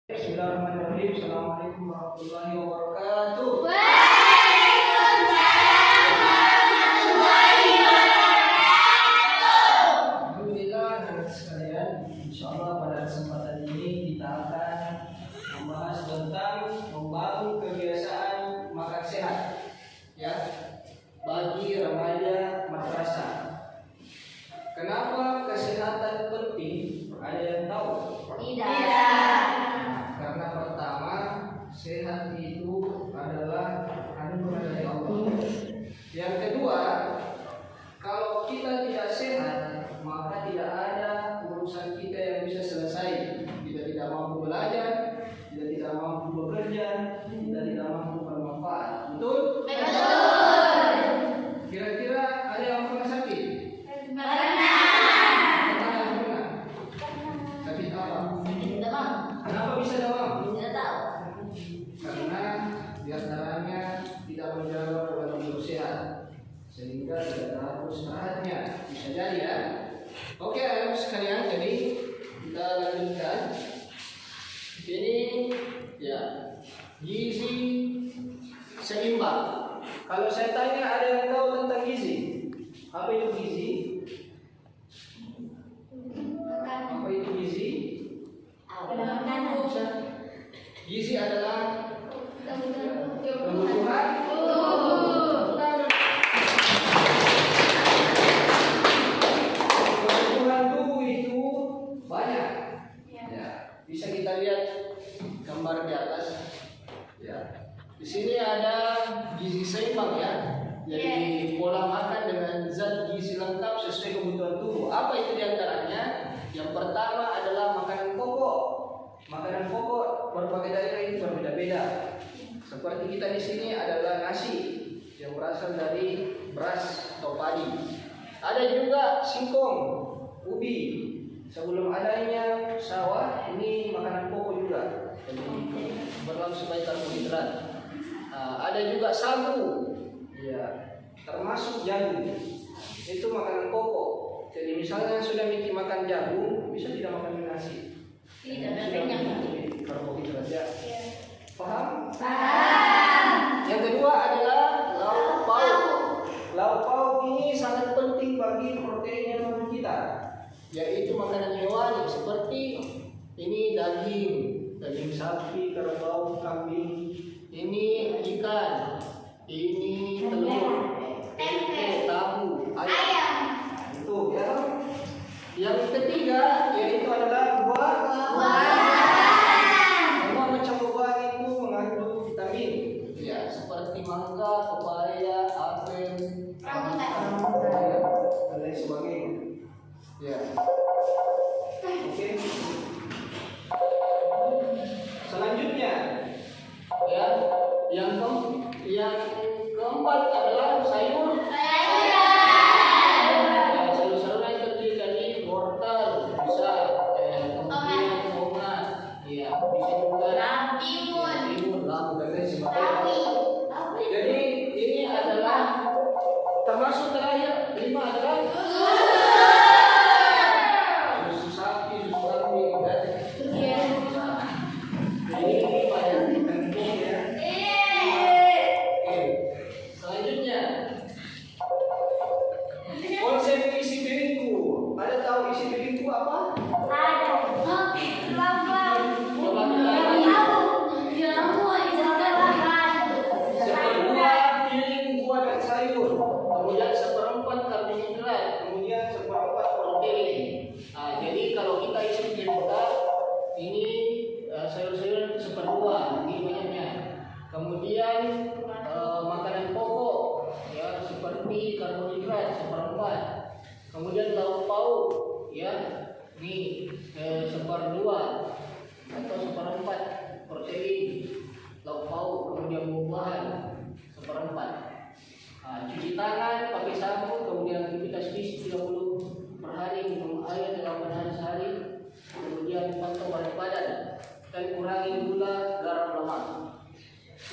Bismillahirrahmanirrahim. Assalamualaikum warahmatullahi wabarakatuh. Alhamdulillah, anak sekalian, insyaallah pada kesempatan ini kita akan membahas tentang membangun kebiasaan makan sehat, ya, bagi remaja madrasah. Kenapa kesehatan penting? Ada yang tahu? Tidak. Karena pertama, sehat itu adalah anugerah dari Allah. Yang kedua, kalau kita tidak sehat, maka tidak ada urusan kita yang bisa selesai. Kita tidak mampu belajar, kita tidak mampu bekerja, kita tidak mampu bermanfaat. Betul? Betul. Kira-kira ada yang pernah sakit? Pernah. Sakit apa? Sakit demam. Kenapa bisa demam? Tidak tahu. Karena diantaranya tidak menjaga pola hidup sehat, sehingga tidak teratur istirahatnya. Bisa jadi ya. Oke, anak sekalian, jadi kita lanjutkan. Ini ya, gizi seimbang. Kalau saya tanya, ada yang tahu tentang gizi? Apa itu gizi? Apa itu gizi? Gizi adalah kebutuhan tubuh itu banyak. Ya, bisa kita lihat gambar di atas. Ya, di sini ada gizi seimbang ya. Jadi pola makan dengan zat gizi lengkap sesuai kebutuhan tubuh. Apa itu diantaranya? Yang pertama adalah makanan pokok. Makanan pokok berbagai daerah itu berbeda-beda. Seperti kita di sini adalah nasi yang berasal dari beras atau padi. Ada juga singkong, ubi. Sebelum adanya sawah, ini makanan pokok juga. Jadi berlangsung sebagai karbohidrat. Ada juga sagu, ya, termasuk jagung. Itu makanan pokok. Jadi misalnya sudah mesti makan jagung, bisa tidak makan nasi. Tidak ada kenyang. Karbohidrat ya. Paham? Paham. Yang kedua adalah lauk pauk. Lauk pauk ini sangat penting bagi protein yang tubuh kita, yaitu makanan hewani seperti ini daging sapi, kerbau, kambing. Ini ikan, ini telur, tempe, tahu, ayam. Itu ya. Yang ketiga yaitu adalah buah. Semua macam buah itu mengandung vitamin, ya, seperti mangga, pepaya, apel, dan lain sebagainya. Ya. Oke. Selanjutnya, ya, yang keempat adalah sayur. Sayur-sayuran terdiri dari wortel, bisa, kemudian tomat, ya, bisa juga timun, labu, dan lain sebagainya. Jadi ini adalah termasuk terakhir 5 adalah susu sapi, susu kambing, dan ini banyak kandung ya. Oke. Selanjutnya, konsep isi piringku. Ada tahu isi piringku apa? Coba kita seperempat piring buah dan sayur, kemudian seperempat karbohidrat, kemudian seperempat protein. Jadi kalau kita isi piring kita ini sayur-sayuran seperdua, ini banyaknya. Kemudian makanan pokok, ya, seperti karbohidrat seperempat. Kemudian lauk pauk, ya, ini seperdua atau seperempat protein lauk pauk. Kemudian buah-buahan seperempat. Cuci tangan pakai sabun, kemudian aktivitas fisik 30 per hari, minum air 8 hari sehari, kemudian pantau berat badan dan kurangi gula, garam, lemak.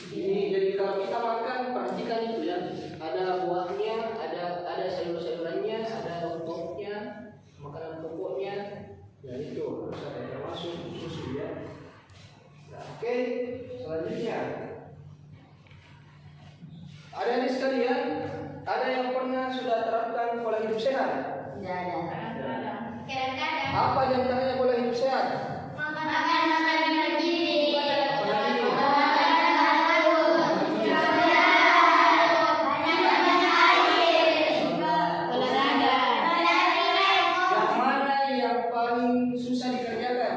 Ini jadi kalau kita makan, perhatikan itu ya, ada buahnya, ada sayur-sayurannya, ada lauk pauknya, makanan pokoknya, ya itu harus ada termasuk susu ya. Oke, selanjutnya. Adik-adik sekalian, ada yang pernah sudah terapkan pola hidup sehat? Tidak ada. Kadang-kadang. Apa di antaranya pola hidup sehat? Makan makanan bergizi. Yang mana yang paling susah dikerjakan?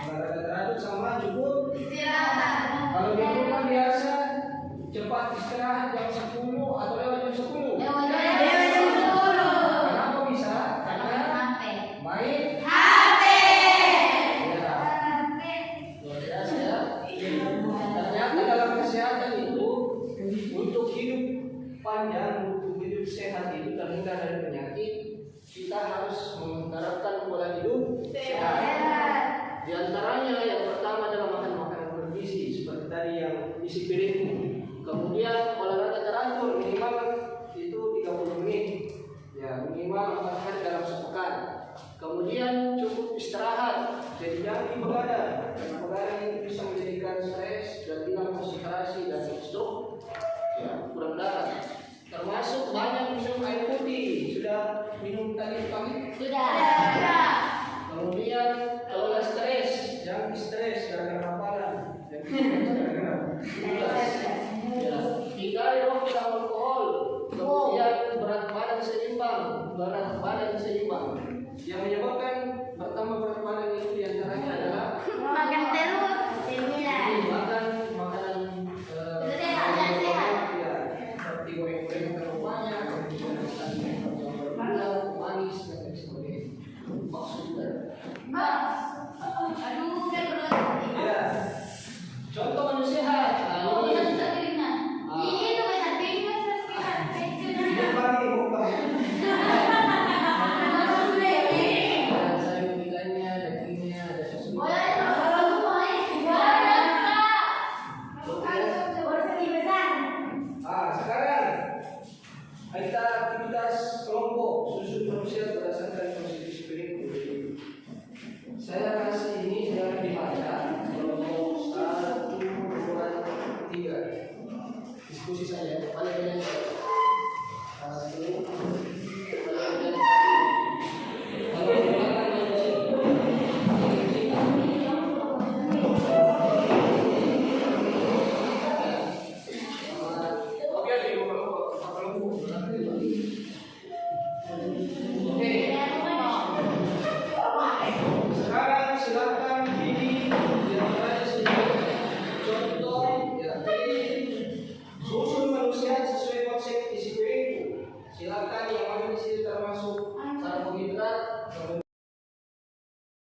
Olahraga sama cukup. Kalau di rumah biasa cepat istirahat jam 10 atau lewat jam 10. Kenapa bisa? Karena main HP. ya. Luar biasa ya. Ternyata dalam kesehatan itu untuk hidup panjang, untuk hidup sehat itu terhindar dari penyakit, kita harus menerapkan pola hidup sehat. Di antaranya yang pertama adalah makan makanan bergizi seperti tadi yang isi piringmu. Kemudian olahraga teratur minimal itu 30 menit. Ya, minimal 4 hari dalam sepekan. Kemudian cukup istirahat. Jadi jangan begadang. Karena begadang itu bisa menjadikan stres dan hilang konsentrasi dan stroke. Ya, kurang darah. Termasuk banyak minum air putih. Sudah minum tadi pagi? Sudah. Kemudian kalau stres, jangan stres gara-gara hafalan. Gara-gara tugas. Ya, hindari rokok dan alkohol. Kemudian berat badan seimbang. Yang menyebabkan bertambah berat badan itu diantaranya adalah Makan terus. makan makanan Sehat. ya, seperti goreng-goreng terlalu banyak, kemudian yang bergula, manis dan lain sebagainya. Maksudnya ya, contoh menu sehat. Ada sayur ikannya, dagingnya, ada susu. Sekarang kita aktivitas kelompok susun manusia berdasarkan konstitusi Perindu. Saya kasih ini sudah dibaca kelompok 1, 2, 3. Diskusi saja. Mana yang 1, sekarang silakan pilih yang ada sini. Contoh ya, susun manusia sesuai konsep isi piringku. Silakan yang mana di sini termasuk karbohidrat.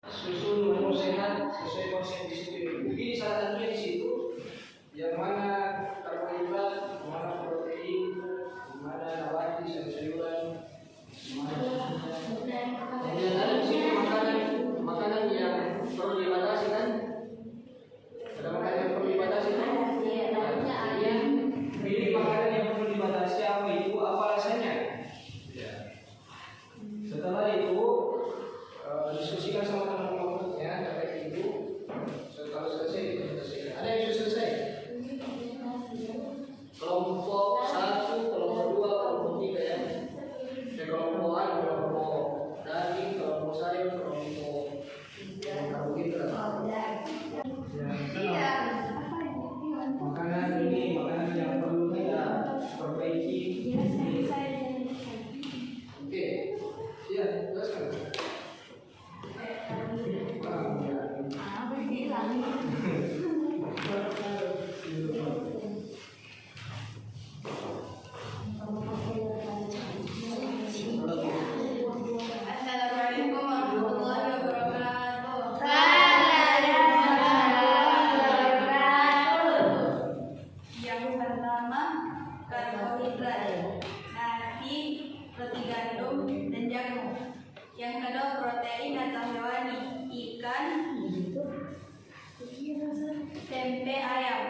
Susun menu sehat sesuai konsep isi piringku. Jadi salah satunya di situ yang mana karbohidrat, mana protein, mana nabati, sayur-sayuran, mana susunya. Kemudian ada di sini makanan yang perlu dibatasi kan? Ada makanan yang perlu dibatasi kan? Kemudian pilih makanan yang perlu dibatasi apa itu, apa alasannya? Ya. Setelah itu diskusikan sama teman-temannya terkait itu. Kalau selesai. Ada yang sudah selesai? Kelompok 1, kelompok 2, kelompok 3 ya. Kelompok A, kelompok daging, kelompok sayur, kelompok karbohidrat. Ya, makanan ini makanan yang perlu kita perbaiki. Oke, ya jelaskan. Assalamualaikum warahmatullahi wabarakatuh. Yang pertama, karbohidrat, nasi, roti gandum, dan jagung. Yang kedua, protein atau hewani, ikan, tempe, ayam.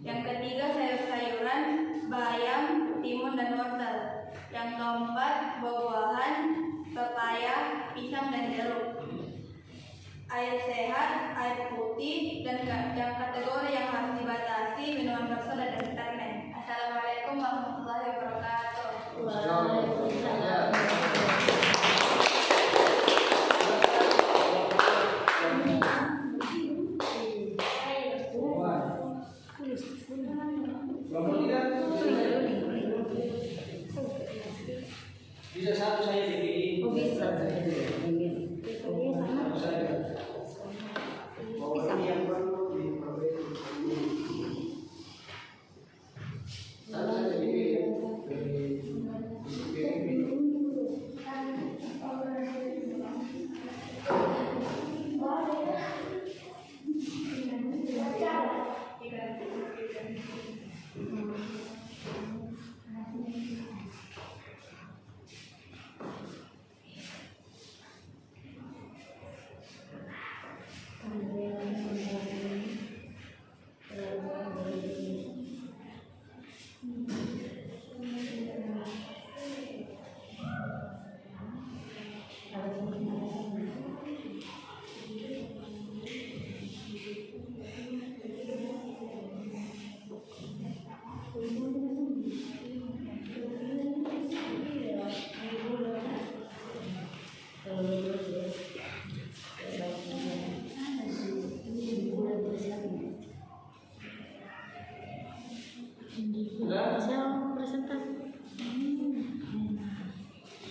Yang ketiga, sayur-sayuran, bayam, timun, dan wortel. Yang keempat, buah-buahan, pepaya, pisang dan jeruk. Air sehat, air putih, dan yang kategori yang harus dibatasi minuman bersoda dan permen. Assalamualaikum warahmatullahi wabarakatuh. Waalaikumsalam. Bisa satu saya dipilih. Oh, bisa. Satu saja. Satu saja dipilih. Sudah?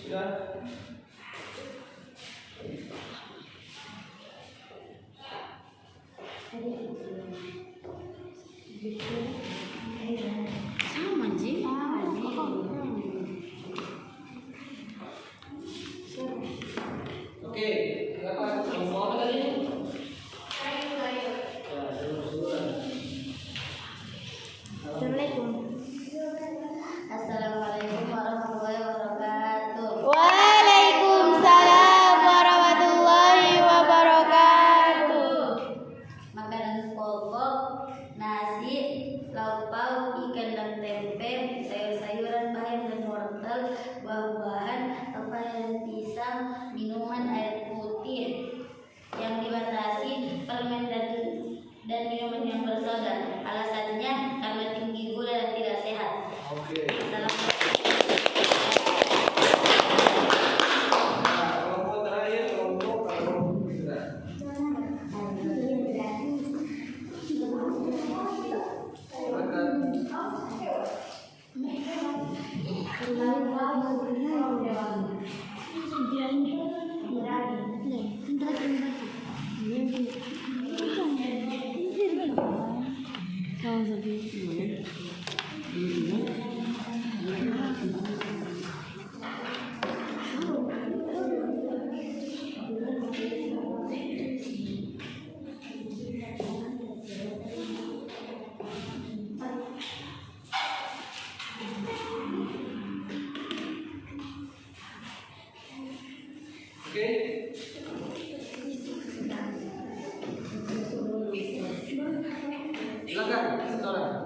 Sudah? Sama Ji. Oke, silakan. Mau apa tadi? Sayur. Ya, sayur-sayuran. Assalamualaikum. Assalamualaikum warahmatullahi wabarakatuh. Waalaikumsalam warahmatullahi wabarakatuh. Makanan pokok, nasi, lauk pauk, ikan dan tempe, sayur-sayuran, bayam dan wortel, buah-buahan, pepaya dan pisang, minuman air putih. Yang dibatasi permen dan minuman yang bersoda. Alasannya karena tinggi gula dan tidak sehat. Oke. Assalamualaikum. Nah, kelompok terakhir kelompok Indra. Silakan. Oke. Silakan, sekarang.